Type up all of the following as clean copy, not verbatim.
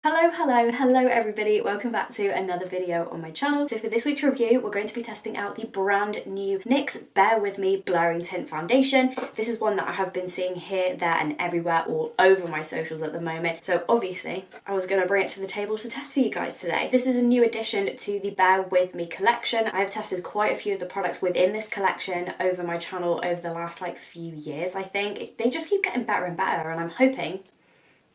Hello everybody, welcome back to another video on my channel. So for this week's review, we're going to be testing out the brand new NYX Bear With Me Blurring Tint Foundation. This is one that I have been seeing here, there and everywhere all over my socials at the moment. So obviously, I was going to bring it to the table to test for you guys today. This is a new addition to the Bear With Me collection. I have tested quite a few of the products within this collection over my channel over the last few years, I think. They just keep getting better and better, and I'm hoping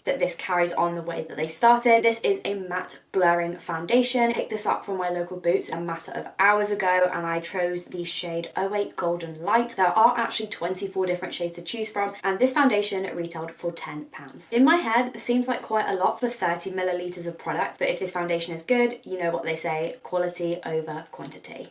that this carries on the way that they started. This is a matte blurring foundation. I picked this up from my local Boots a matter of hours ago, and I chose the shade 08 Golden Light. There are actually 24 different shades to choose from, and this foundation retailed for £10. In my head, it seems like quite a lot for 30 millilitres of product, but if this foundation is good, you know what they say, quality over quantity.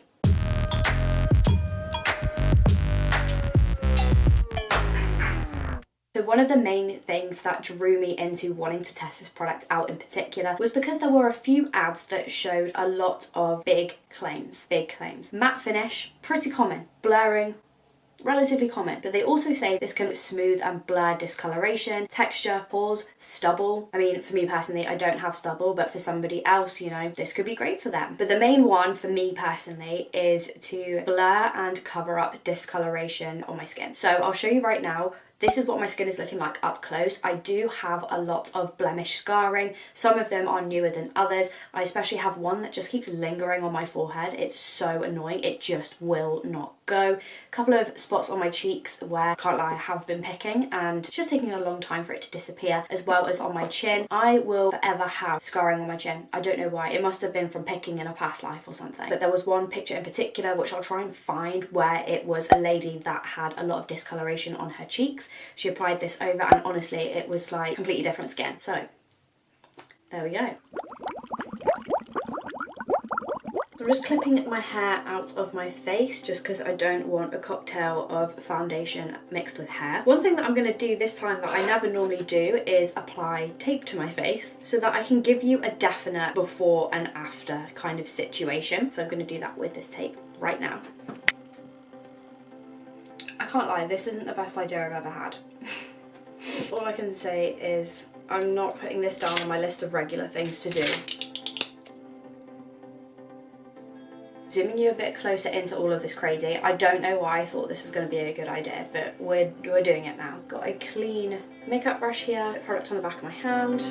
So one of the main things that drew me into wanting to test this product out in particular was because there were a few ads that showed a lot of big claims. Matte finish, pretty common. Blurring, relatively common, but they also say this can smooth and blur discoloration, texture, pores, stubble. I mean, for me personally, I don't have stubble, but for somebody else, you know, this could be great for them. But the main one for me personally is to blur and cover up discoloration on my skin. So I'll show you right now. This is what my skin is looking like up close. I do have a lot of blemish scarring. Some of them are newer than others. I especially have one that just keeps lingering on my forehead. It's so annoying. It just will not go. A couple of spots on my cheeks where, can't lie, I have been picking, and it's just taking a long time for it to disappear, as well as on my chin. I will forever have scarring on my chin. I don't know why. It must have been from picking in a past life or something. But there was one picture in particular, which I'll try and find, where it was a lady that had a lot of discoloration on her cheeks. She applied this over, and honestly, it was like completely different skin. So there we go. So I'm just clipping my hair out of my face just because I don't want a cocktail of foundation mixed with hair. One thing that I'm going to do this time that I never normally do is apply tape to my face so that I can give you a definite before and after kind of situation. So I'm going to do that with this tape right now. I can't lie, this isn't the best idea I've ever had. All I can say is I'm not putting this down on my list of regular things to do. Zooming you a bit closer into all of this crazy. I don't know why I thought this was going to be a good idea, but we're doing it now. Got a clean makeup brush here, product on the back of my hand.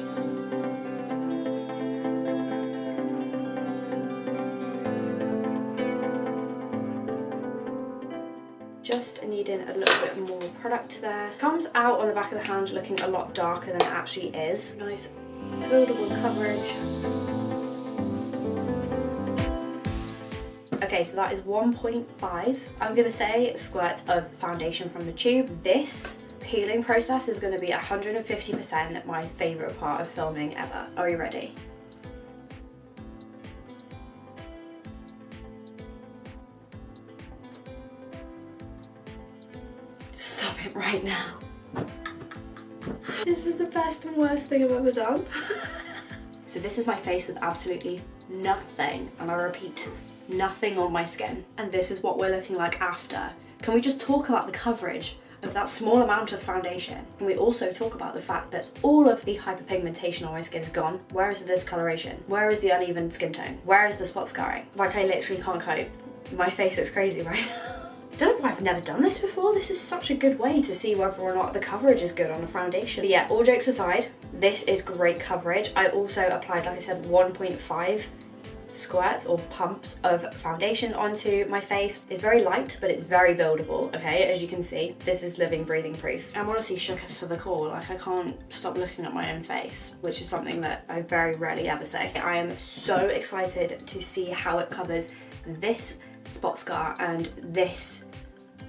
Just needing a little bit more product there. Comes out on the back of the hand looking a lot darker than it actually is. Nice buildable coverage. Okay, so that is 1.5. I'm gonna say squirts of foundation from the tube. This peeling process is gonna be 150% my favorite part of filming ever. Are you ready? Stop it right now. This is the best and worst thing I've ever done. So this is my face with absolutely nothing, and I repeat, nothing on my skin. And this is what we're looking like after. Can we just talk about the coverage of that small amount of foundation? Can we also talk about the fact that all of the hyperpigmentation on my skin is gone? Where is the discoloration? Where is the uneven skin tone? Where is the spot scarring? Like, I literally can't cope. My face looks crazy right now. I don't know why I've never done this before. This is such a good way to see whether or not the coverage is good on a foundation. But yeah, all jokes aside, this is great coverage. I also applied, like I said, 1.5 squirts or pumps of foundation onto my face. It's very light, but it's very buildable, okay? As you can see, this is living, breathing proof. I'm honestly shook to the core. Like, I can't stop looking at my own face, which is something that I very rarely ever say. I am so excited to see how it covers this spot scar and this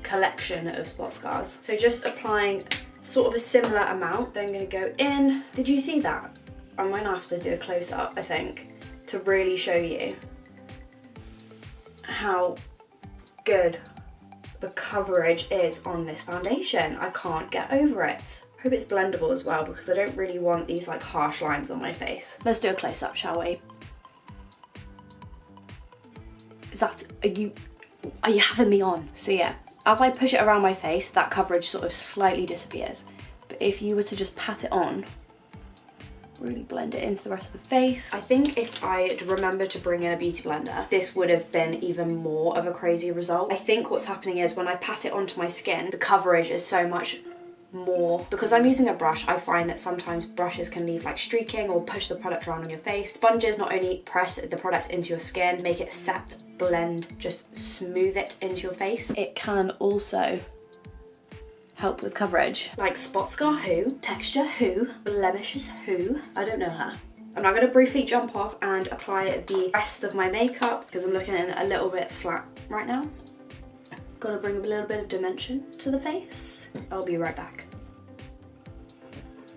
collection of spot scars. So just applying sort of a similar amount, then I'm gonna go in. Did you see that? I'm gonna have to do a close-up, I think, to really show you how good the coverage is on this foundation. I can't get over it. I hope it's blendable as well, because I don't really want these like harsh lines on my face. Let's do a close-up, shall we? Are you having me on? So yeah, as I push it around my face, that coverage sort of slightly disappears. But if you were to just pat it on really blend it into the rest of the face. I think if I'd remembered to bring in a beauty blender, this would have been even more of a crazy result. I think what's happening is when I pat it onto my skin, the coverage is so much more. Because I'm using a brush, I find that sometimes brushes can leave like streaking or push the product around on your face. Sponges not only press the product into your skin, make it set, blend, just smooth it into your face. It can also help with coverage. Like spot scar who, texture who, blemishes who, I don't know her. I'm now going to briefly jump off and apply the rest of my makeup because I'm looking a little bit flat right now. Gotta bring a little bit of dimension to the face. I'll be right back.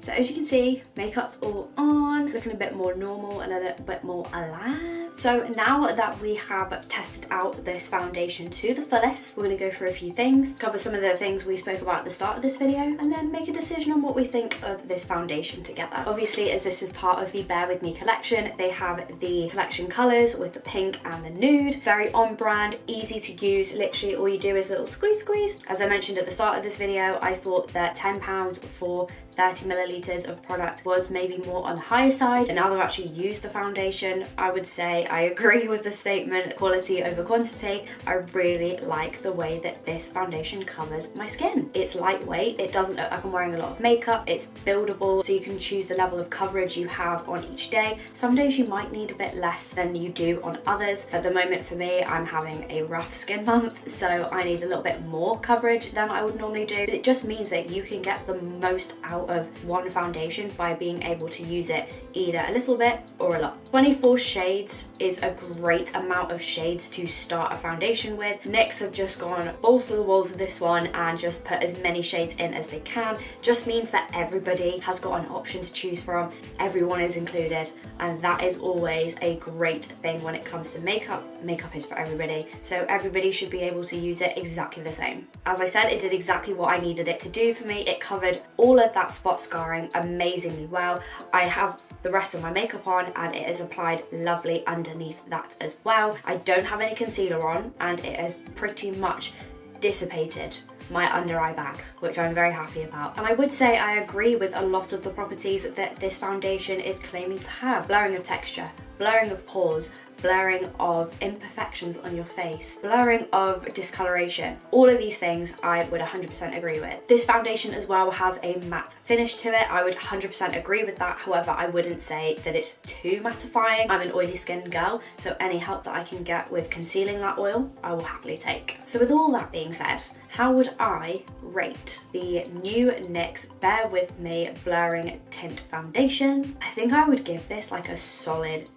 So as you can see, makeup's all on, looking a bit more normal and a little bit more alive. So now that we have tested out this foundation to the fullest, we're going to go through a few things, cover some of the things we spoke about at the start of this video, and then make a decision on what we think of this foundation together. Obviously, as this is part of the Bear With Me collection, they have the collection colours with the pink and the nude. Very on brand, easy to use. Literally all you do is a little squeeze squeeze. As I mentioned at the start of this video, I thought that £10 for 30 millilitres of product was maybe more on the higher side, and now they've actually used the foundation, I would say I agree with the statement, quality over quantity. I really like the way that this foundation covers my skin. It's lightweight, it doesn't look like I'm wearing a lot of makeup, it's buildable, so you can choose the level of coverage you have on each day. Some days you might need a bit less than you do on others. At the moment for me, I'm having a rough skin month, so I need a little bit more coverage than I would normally do. But it just means that you can get the most out of one foundation by being able to use it either a little bit or a lot. 24 shades is a great amount of shades to start a foundation with. NYX have just gone balls to the walls with this one and just put as many shades in as they can. Just means that everybody has got an option to choose from, everyone is included, and that is always a great thing when it comes to makeup. Makeup is for everybody, so everybody should be able to use it exactly the same. As I said, it did exactly what I needed it to do for me. It covered all of that spot scarring amazingly well. I have the rest of my makeup on and it is applied lovely underneath that as well. I don't have any concealer on and it has pretty much dissipated my under eye bags, which I'm very happy about. And I would say I agree with a lot of the properties that this foundation is claiming to have. Blurring of texture, blurring of pores, blurring of imperfections on your face, blurring of discoloration. All of these things I would 100% agree with. This foundation as well has a matte finish to it. I would 100% agree with that. However, I wouldn't say that it's too mattifying. I'm an oily skinned girl, so any help that I can get with concealing that oil, I will happily take. So with all that being said, how would I rate the new NYX Bear With Me Blurring Tint Foundation? I think I would give this like a solid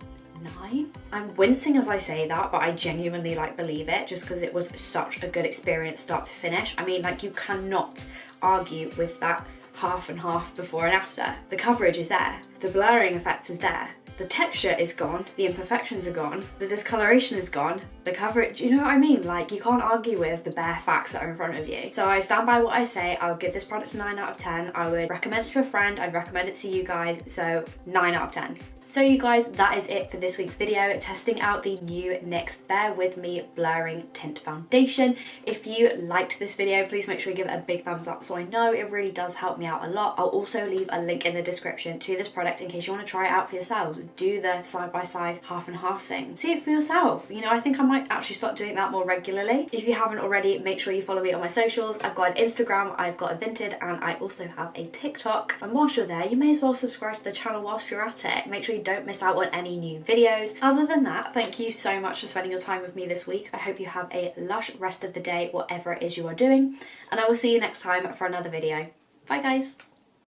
9. I'm wincing as I say that, but I genuinely believe it just because it was such a good experience start to finish. I mean, you cannot argue with that half and half before and after. The coverage is there, the blurring effect is there, the texture is gone, the imperfections are gone, the discoloration is gone, the coverage, you know what I mean? You can't argue with the bare facts that are in front of you. So I stand by what I say. I would give this product a 9 out of 10. I would recommend it to a friend. I'd recommend it to you guys. So 9 out of 10. So you guys, that is it for this week's video, testing out the new NYX Bear With Me Blurring Tint Foundation. If you liked this video, please make sure you give it a big thumbs up so I know it really does help me out a lot. I'll also leave a link in the description to this product in case you want to try it out for yourselves. Do the side-by-side half and half thing. See it for yourself. You know, I think I might actually start doing that more regularly. If you haven't already, make sure you follow me on my socials. I've got an Instagram, I've got a Vinted, and I also have a TikTok. And whilst you're there, you may as well subscribe to the channel whilst you're at it. Make sure you don't miss out on any new videos. Other than that, thank you so much for spending your time with me this week. I hope you have a lush rest of the day, whatever it is you are doing, and I will see you next time for another video. Bye guys.